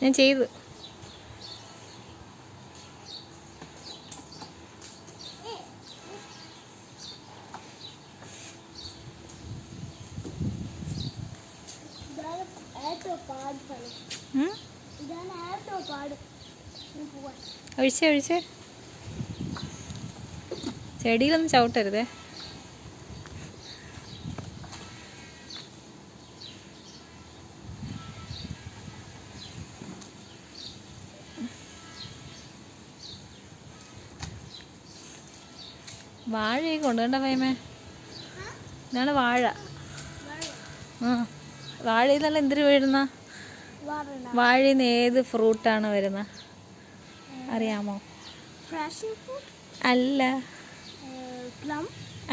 ഞാൻ ചെയ്തു. ഒഴിച്ചേ ചെടിയിലൊന്നും ചവിട്ടരുതേ. വാഴയൊക്കെ ഉണ്ട് കണ്ട ഭയമേ. ഇതാണ് വാഴ. വാഴയിൽ നല്ല എന്തിനു വീഴുന്ന? വാഴയിൽ നിന്ന് ഏത് ഫ്രൂട്ടാണ് വരുന്നത് അറിയാമോ? അല്ല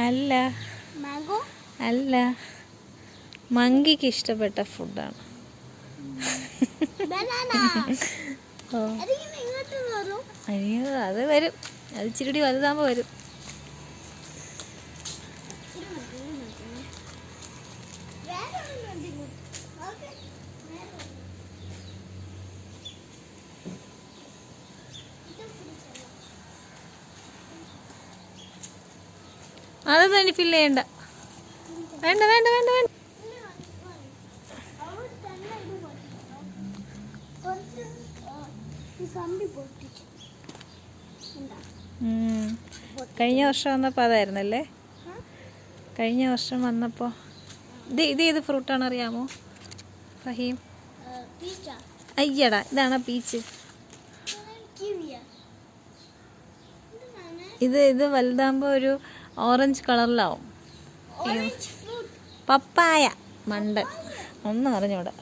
അല്ല അല്ല, മങ്കിക്ക് ഇഷ്ടപ്പെട്ട ഫുഡാണ്. അയ്യോ, അത് വരും. അത് ഇച്ചിരി വലുതാകുമ്പോൾ വരും. അതൊന്നും ഇനി ഫില്ല് ചെയ്യണ്ട. വേണ്ട വേണ്ട വേണ്ട വേണ്ട. കഴിഞ്ഞ വർഷം വന്നപ്പോൾ അതായിരുന്നല്ലേ? കഴിഞ്ഞ വർഷം വന്നപ്പോൾ ഇത് ഏത് ഫ്രൂട്ടാണ് അറിയാമോ ഫഹീം? അയ്യടാ, ഇതാണ് പീച്ച്. ഇത് വലുതാകുമ്പോൾ ഒരു ഓറഞ്ച് കളറിലാവും. പപ്പായ. മണ്ടൻ, ഒന്നും അറിഞ്ഞൂടാ.